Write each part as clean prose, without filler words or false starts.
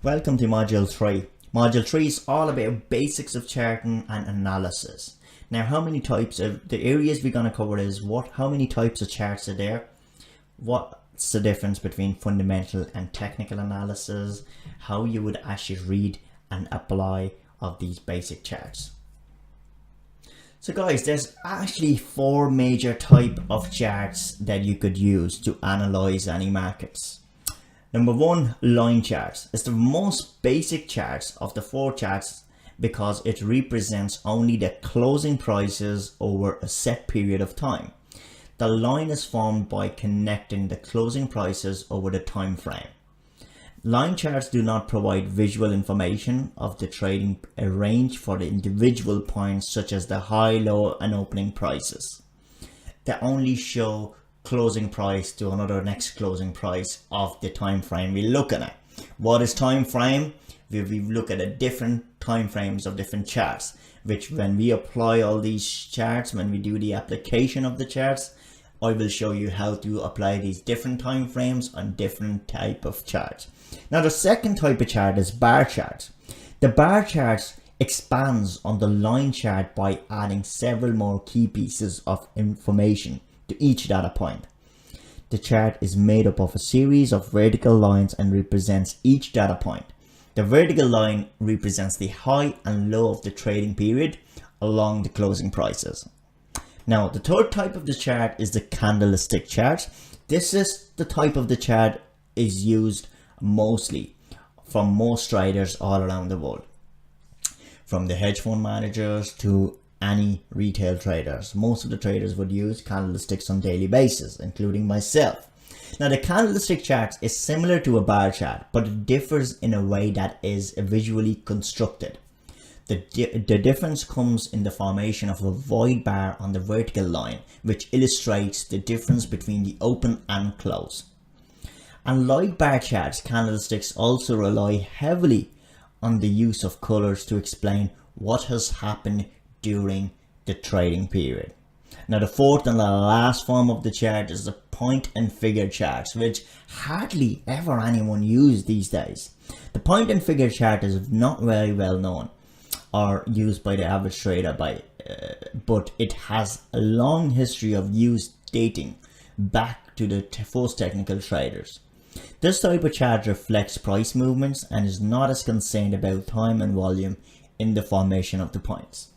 Welcome to Module 3. Module 3 is all about basics of charting and analysis. Now, the areas we're going to cover is how many types of charts are there, what's the difference between fundamental and technical analysis, how you would actually read and apply of these basic charts. So guys, there's actually 4 major type of charts that you could use to analyze any markets. Number 1, line charts. It's the most basic charts of the 4 charts because it represents only the closing prices over a set period of time. The line is formed by connecting the closing prices over the time frame. Line charts do not provide visual information of the trading range for the individual points such as the high, low and opening prices. They only show closing price to another next closing price of the time frame we're looking at. What is time frame? We look at a different time frames of different charts, which when we apply all these charts, when we do the application of the charts, I will show you how to apply these different time frames on different type of charts. Now the second type of chart is bar charts. The bar charts expands on the line chart by adding several more key pieces of information to each data point. The chart is made up of a series of vertical lines and represents each data point. The vertical line represents the high and low of the trading period along the closing prices. Now the third type of the chart is the candlestick chart. This is the type of the chart is used mostly from most traders all around the world, from the hedge fund managers to any retail traders. Most of the traders would use candlesticks on daily basis, including myself. Now the candlestick chart is similar to a bar chart, but it differs in a way that is visually constructed. The difference comes in the formation of a void bar on the vertical line, which illustrates the difference between the open and close. And like bar charts, candlesticks also rely heavily on the use of colors to explain what has happened during the trading period. Now the fourth and the last form of the chart is the point and figure charts, which hardly ever anyone uses these days. The point and figure chart is not very well known or used by the average trader, but it has a long history of use dating back to the first technical traders. This type of chart reflects price movements and is not as concerned about time and volume in the formation of the points.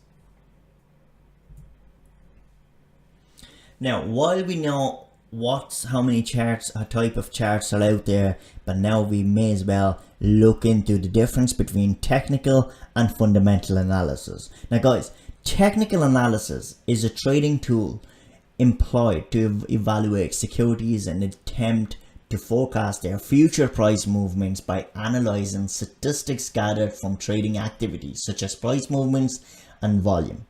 Now, while we know how many type of charts are out there, but now we may as well look into the difference between technical and fundamental analysis. Now guys, technical analysis is a trading tool employed to evaluate securities and attempt to forecast their future price movements by analyzing statistics gathered from trading activities such as price movements and volume.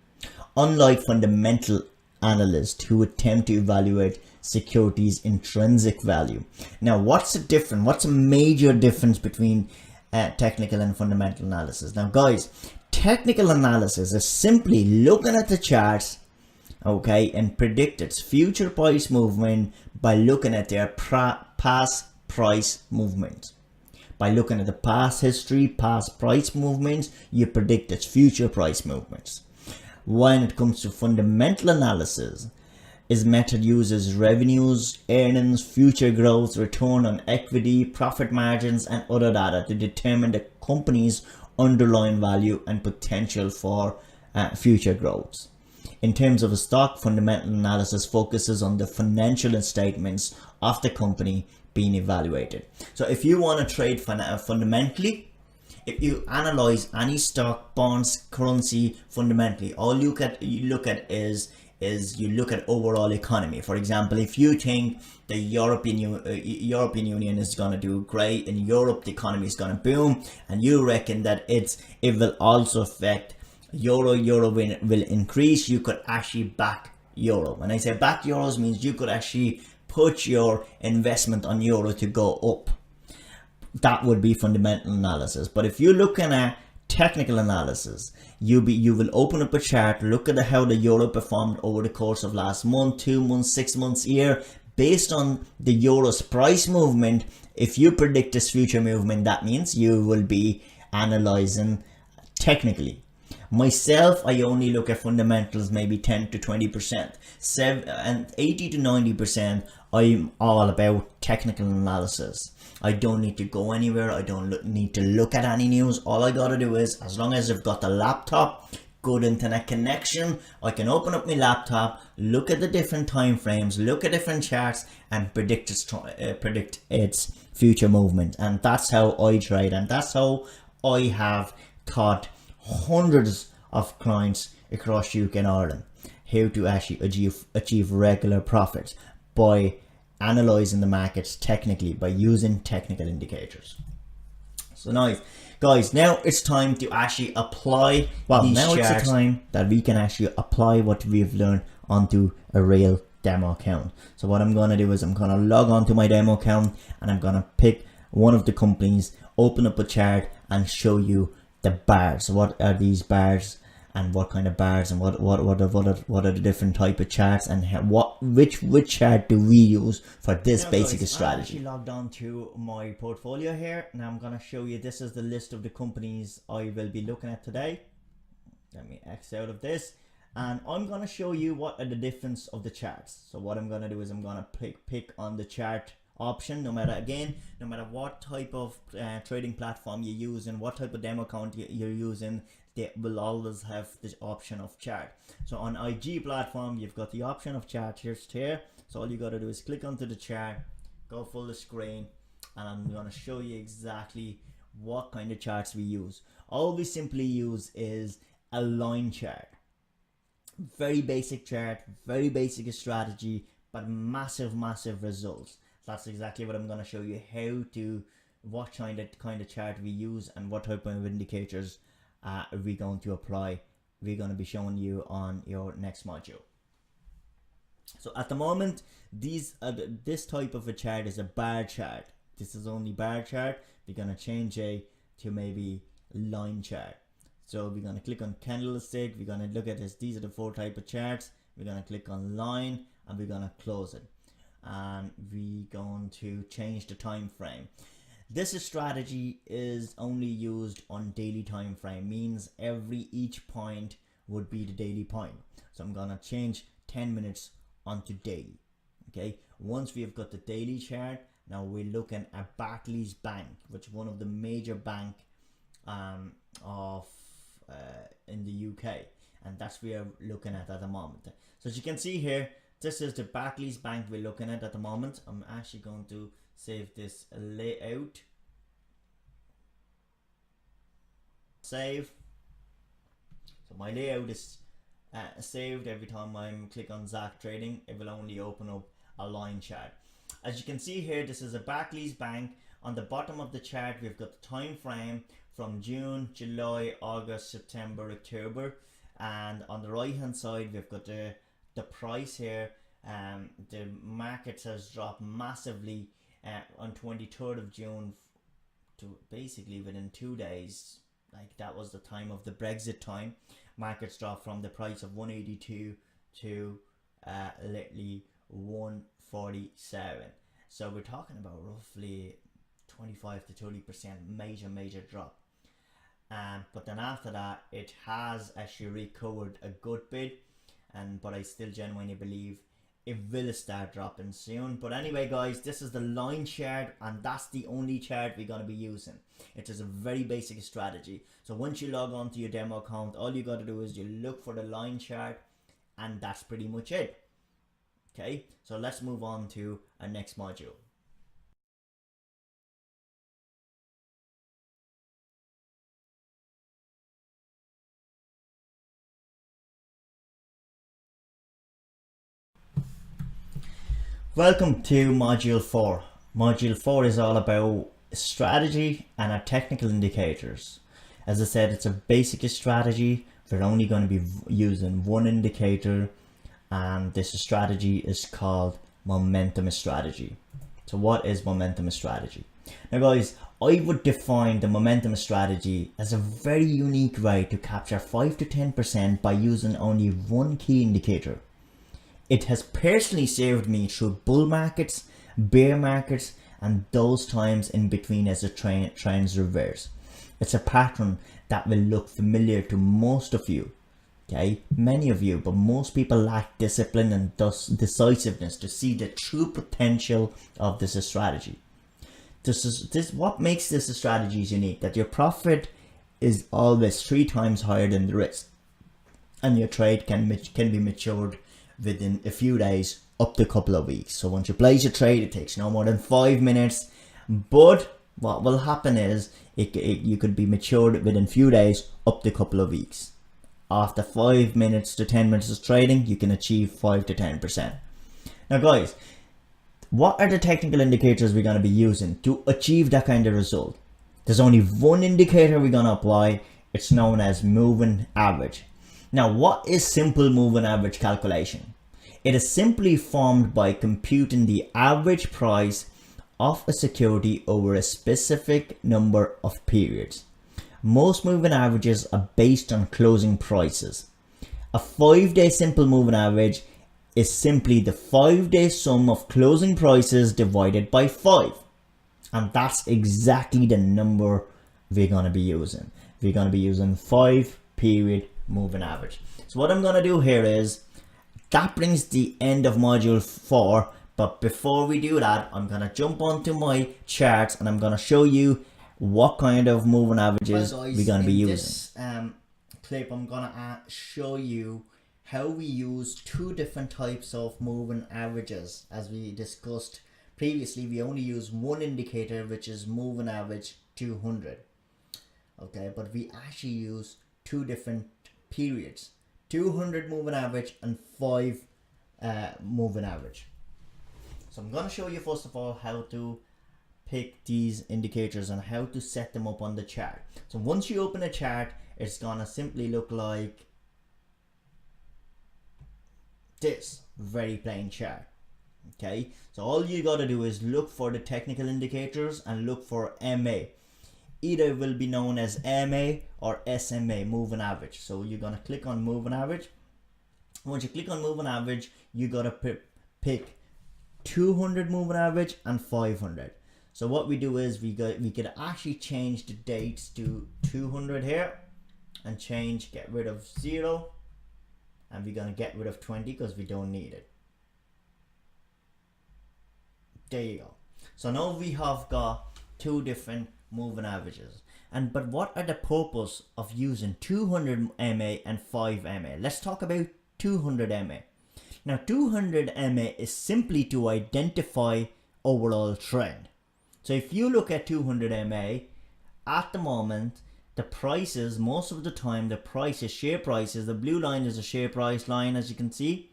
Unlike fundamental analysts who attempt to evaluate securities intrinsic value. Now what's a major difference between technical and fundamental analysis? Now guys, technical analysis is simply looking at the charts, okay, and predict its future price movement by looking at their past price movement. By looking at the past history, past price movements, you predict its future price movements. When it comes to fundamental analysis, its method uses revenues, earnings, future growth, return on equity, profit margins and other data to determine the company's underlying value and potential for future growth. In terms of a stock, fundamental analysis focuses on the financial statements of the company being evaluated. So if you want to trade fundamentally, if you analyze any stock, bonds, currency fundamentally, all you look at is you look at overall economy. For example, if you think the European Union is going to do great, in Europe the economy is going to boom, and you reckon that it will also affect euro will increase, you could actually back euro. When I say back euros, means you could actually put your investment on euro to go up. That would be fundamental analysis. But if you're looking at technical analysis, you will open up a chart, look at how the euro performed over the course of last month, 2 months, 6 months, year, based on the euro's price movement. If you predict this future movement, that means you will be analyzing technically. Myself, I only look at fundamentals maybe 10 to 20%. And 80 to 90%, I'm all about technical analysis. I don't need to go anywhere. I don't need to look at any news. All I gotta do is, as long as I've got the laptop, good internet connection, I can open up my laptop, look at the different time frames, look at different charts, and predict its future movement. And that's how I trade, and that's how I have taught hundreds of clients across UK and Ireland how to actually achieve regular profits by analyzing the markets technically, by using technical indicators. So nice. Guys, now it's time to actually apply these charts. Now it's the time that we can actually apply what we've learned onto a real demo account. So what I'm going to do is I'm going to log on to my demo account, and I'm going to pick one of the companies, open up a chart, and show you the bars. So what are these bars, and what kind of bars, and what are the different type of charts, and which chart do we use for this basic strategy? I'm actually logged on to my portfolio here. Now I'm going to show you, this is the list of the companies I will be looking at today. Let me X out of this, and I'm going to show you what are the difference of the charts. So what I'm going to do is I'm going to pick on the chart option. No matter what type of trading platform you use and what type of demo account you're using, they will always have the option of chart. So on IG platform, you've got the option of chart here. So all you got to do is click onto the chart, go full screen, and I'm going to show you exactly what kind of charts we use. All we simply use is a line chart. Very basic chart, very basic strategy, but massive results. That's exactly what I'm going to show you, what kind of chart we use and what type of indicators are we going to apply. We're going to be showing you on your next module. So at the moment, this type of a chart is a bar chart. This is only bar chart. We're going to change it to maybe line chart. So we're going to click on candlestick. We're going to look at this. These are the 4 type of charts. We're going to click on line, and we're going to close it. And we're going to change the time frame. This strategy is only used on daily time frame, means each point would be the daily point. So I'm gonna change 10 minutes onto daily. Okay, once we've got the daily chart, now we're looking at Barclays Bank, which is one of the major bank in the UK, and that's what we're looking at the moment. So as you can see here, this is the Barclays Bank we're looking at the moment. I'm actually going to save this layout. Save. So my layout is saved. Every time I click on Zack Trading, it will only open up a line chart. As you can see here, this is a Barclays Bank. On the bottom of the chart, we've got the time frame from June, July, August, September, October, and on the right hand side, we've got the price here. The market has dropped massively on 23rd of June to basically within 2 days. Like, that was the time of the Brexit time. Markets dropped from the price of 182 to literally 147. So we're talking about roughly 25 to 30% major drop. But then after that, it has actually recovered a good bit, but I still genuinely believe it will start dropping soon. But anyway, guys, this is the line chart, and that's the only chart we're going to be using. It is a very basic strategy. So once you log on to your demo account, all you got to do is you look for the line chart, and that's pretty much it. Okay, so let's move on to our next module. Welcome to Module 4. Module 4 is all about strategy and our technical indicators. As I said, it's a basic strategy. We're only going to be using one indicator, and this strategy is called momentum strategy. So what is momentum strategy? Now guys, I would define the momentum strategy as a very unique way to capture 5 to 10% by using only one key indicator. It has personally saved me through bull markets, bear markets, and those times in between as the trends reverse. It's a pattern that will look familiar to most of you, okay, many of you, but most people lack discipline and thus decisiveness to see the true potential of this strategy. This what makes this strategy unique, that your profit is always 3 times higher than the risk, and your trade can be matured within a few days up to a couple of weeks. So once you place your trade, it takes no more than 5 minutes, but what will happen is you could be matured within a few days up to a couple of weeks. After 5 minutes to 10 minutes of trading, you can achieve 5 to 10%. Now guys, what are the technical indicators we're going to be using to achieve that kind of result? There's only one indicator we're going to apply. It's known as moving average. Now, what is simple moving average calculation? It is simply formed by computing the average price of a security over a specific number of periods. Most moving averages are based on closing prices. A 5-day simple moving average is simply the 5-day sum of closing prices divided by 5. And that's exactly the number we're going to be using. We're going to be using 5 period moving average. So what I'm going to do here is, that brings the end of module 4. But before we do that, I'm going to jump onto my charts and I'm going to show you what kind of moving averages we're going to be using. In this clip, I'm going to show you how we use 2 different types of moving averages. As we discussed previously, we only use one indicator, which is moving average 200. Okay, but we actually use 2 different periods, 200 moving average and 5 moving average. So I'm going to show you first of all how to pick these indicators and how to set them up on the chart. So once you open a chart, it's going to simply look like this very plain chart. Okay, so all you got to do is look for the technical indicators and look for MA. Either will be known as MA or SMA, moving average. So you're going to click on moving average. Once you click on moving average, you got to pick 200 moving average and 500. So what we do is we could actually change the dates to 200 here and get rid of 0, and we're going to get rid of 20 because we don't need it. There you go. So now we have got 2 different moving averages. But what are the purpose of using 200 MA and 5 MA? Let's talk about 200 MA. Now 200 MA is simply to identify overall trend. So if you look at 200 MA, at the moment, the prices, most of the time, the prices, share prices, the blue line is a share price line, as you can see.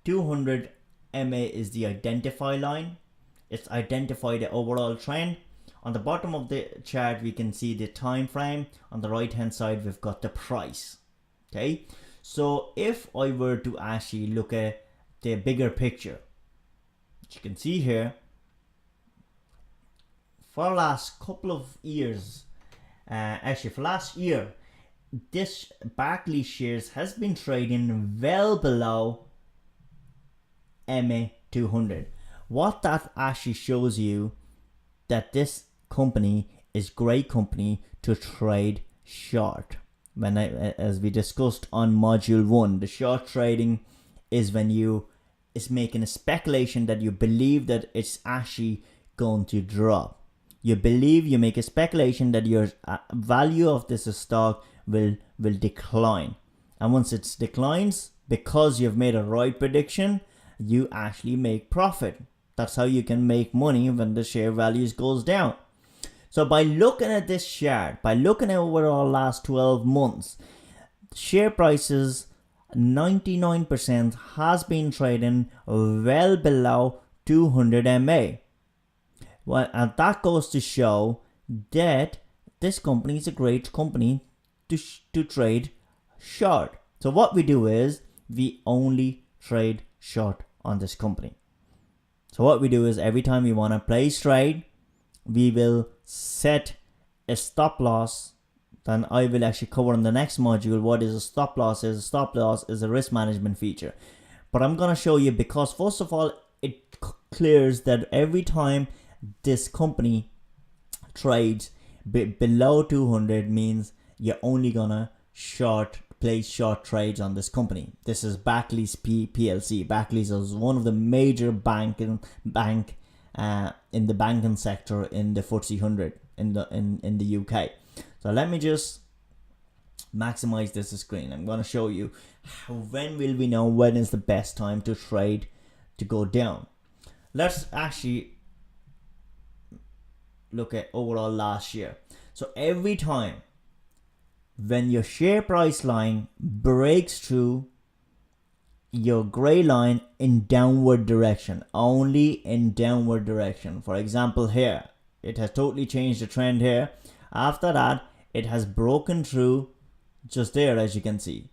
200 MA is the identify line. It's identify the overall trend. On the bottom of the chart, we can see the time frame. On the right hand side, we've got the price. Okay, so if I were to actually look at the bigger picture, which you can see here, for the last couple of years, actually for last year, this Barclays shares has been trading well below MA 200. What that actually shows you, that this company is great company to trade short. As we discussed on module 1, the short trading is when is making a speculation that you believe that it's actually going to drop. You make a speculation that your value of this stock will decline, and once it declines, because you've made a right prediction, you actually make profit. That's how you can make money when the share values goes down. So by looking at this chart, by looking at over our last 12 months, share prices 99% has been trading well below 200 MA. Well, and that goes to show that this company is a great company to trade short. So what we do is we only trade short on this company. So what we do is every time we want to place trade, we will set a stop loss. Then I will actually cover in the next module what is a stop loss is. A stop loss is a risk management feature. But I'm gonna show you, because first of all, it clears that every time this company trades below 200 means you're only gonna place short trades on this company. This is Barclays PLC. Barclays is one of the major bank in the banking sector in the FTSE 100 in the UK. So let me just maximize this screen. I'm going to show you when will we know when is the best time to trade to go down. Let's actually look at overall last year. So every time when your share price line breaks through your gray line in downward direction, only in downward direction. For example, here it has totally changed the trend here. After that, it has broken through just there. As you can see,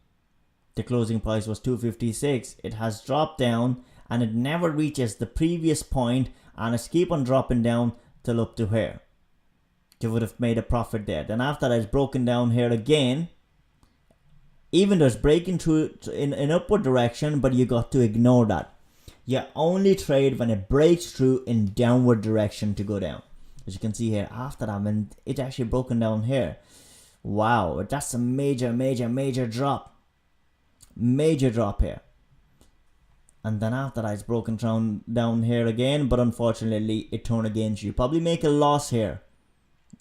the closing price was 256. It has dropped down and it never reaches the previous point, and it's keep on dropping down till up to here. You would have made a profit there. Then after that, it's broken down here again. Even though it's breaking through in upward direction, but you got to ignore that. You only trade when it breaks through in downward direction to go down. As you can see here, after that, when it's actually broken down here. Wow, that's a major drop. Major drop here. And then after that, it's broken down here again, but unfortunately, it turned against you. Probably make a loss here.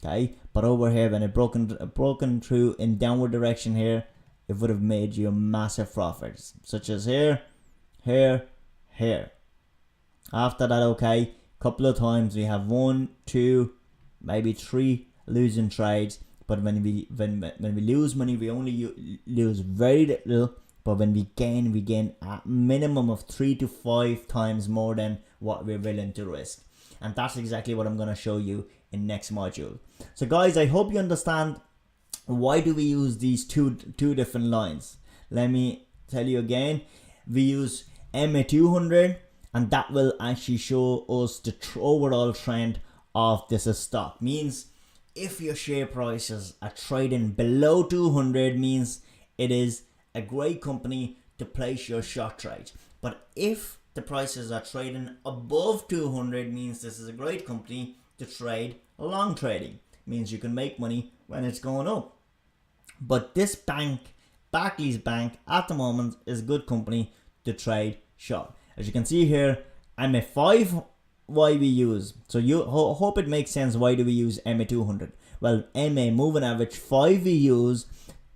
Okay, but over here, when it broken through in downward direction here, it would have made you massive profits, such as here, here, here. After that, okay, couple of times we have 1, 2, maybe 3 losing trades. But when we lose money, we only lose very little. But when we gain a minimum of 3 to 5 times more than what we're willing to risk. And that's exactly what I'm going to show you in next module. So guys, I hope you understand why do we use these two different lines. Let me tell you again. We use MA200, and that will actually show us the overall trend of this stock. Means if your share prices are trading below 200, means it is a great company to place your short trade. But if the prices are trading above 200, means this is a great company to trade long trading. Means you can make money when it's going up. But this bank, Barclays Bank, at the moment is a good company to trade short. As you can see here, MA5, why we use. So you hope it makes sense. Why do we use MA200? Well, MA moving average 5 we use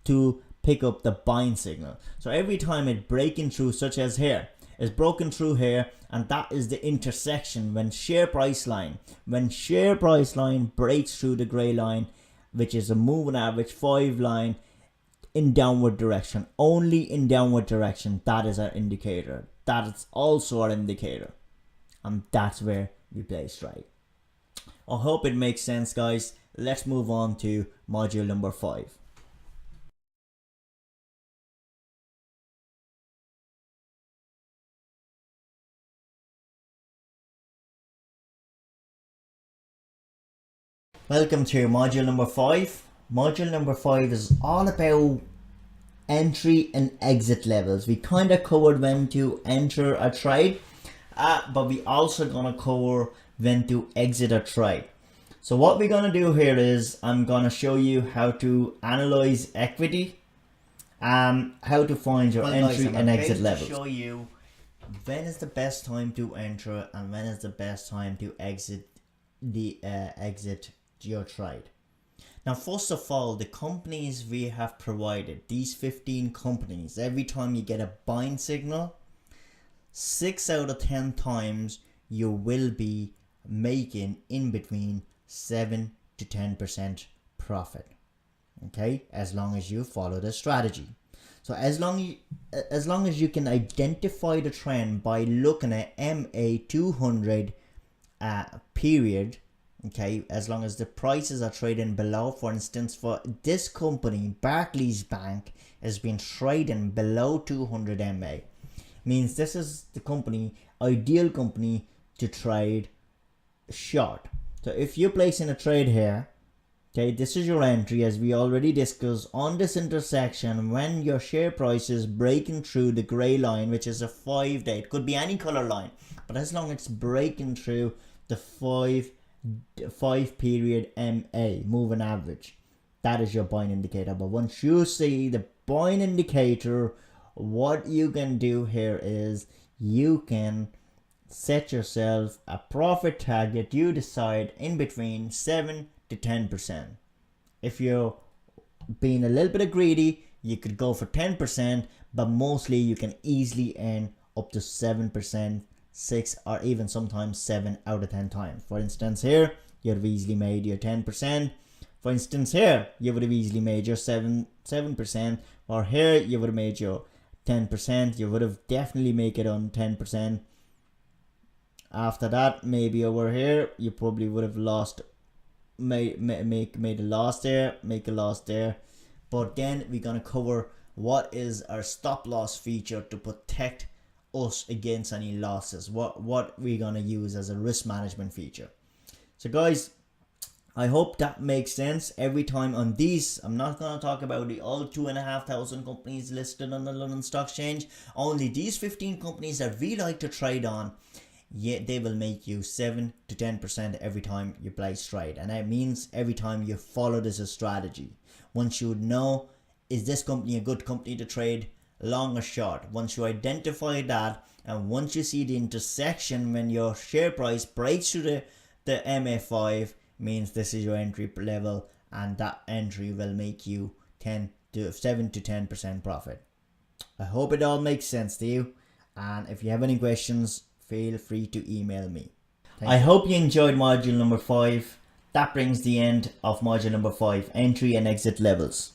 to pick up the buying signal. So every time it breaking through, such as here, is broken through here, and that is the intersection when share price line breaks through the gray line, which is a moving average 5 line in downward direction, only in downward direction. That is our indicator. That is also our indicator, and that's where we place trade. I hope it makes sense, guys. Let's move on to module number 5. Welcome to module number 5. Module number 5 is all about entry and exit levels. We kind of covered when to enter a trade, but we also gonna cover when to exit a trade. So what we're gonna do here is I'm gonna show you how to analyze equity, how to find your entry and exit levels. Show you when is the best time to enter and when is the best time to exit your trade. Now, first of all, the companies we have provided, these 15 companies, every time you get a buying signal, 6 out of 10 times you will be making in between 7 to 10% profit. Okay, as long as you follow the strategy. So as long as you can identify the trend by looking at MA200 period. Okay, as long as the prices are trading below, for instance, for this company, Barclays Bank has been trading below 200 MA. Means this is the company, ideal company to trade short. So if you're placing a trade here, Okay, this is your entry as we already discussed. On this intersection, when your share price is breaking through the grey line, which is a 5-day, it could be any color line, but as long as it's breaking through the 5 period MA, moving average, that is your buying indicator. But once you see the buying indicator, what you can do here is you can set yourself a profit target you decide in between 7 to 10%. If you're being a little bit greedy, you could go for 10%, but mostly you can easily earn up to 7%, 6 or even sometimes 7 out of 10 times. For instance, here you'd have easily made your 10%. For instance, here you would have easily made your 7%, or here you would have made your 10%. You would have definitely make it on 10%. After that, maybe over here you probably would have lost, made a loss there, make a loss there. But then we're gonna cover what is our stop loss feature to protect us against any losses. What we're gonna use as a risk management feature. So guys, I hope that makes sense. Every time on these, I'm not going to talk about the all 2,500 companies listed on the London Stock Exchange. Only these 15 companies that we like to trade on, yeah, they will make you 7 to 10% every time you place trade. And that means every time you follow this as strategy. Once you know, is this company a good company to trade, long or short? Once you identify that, and once you see the intersection when your share price breaks through the MA5, means this is your entry level, and that entry will make you 7 to 10% profit. I hope it all makes sense to you, and if you have any questions, feel free to email me. I hope you enjoyed module number 5. That brings the end of module number 5, entry and exit levels.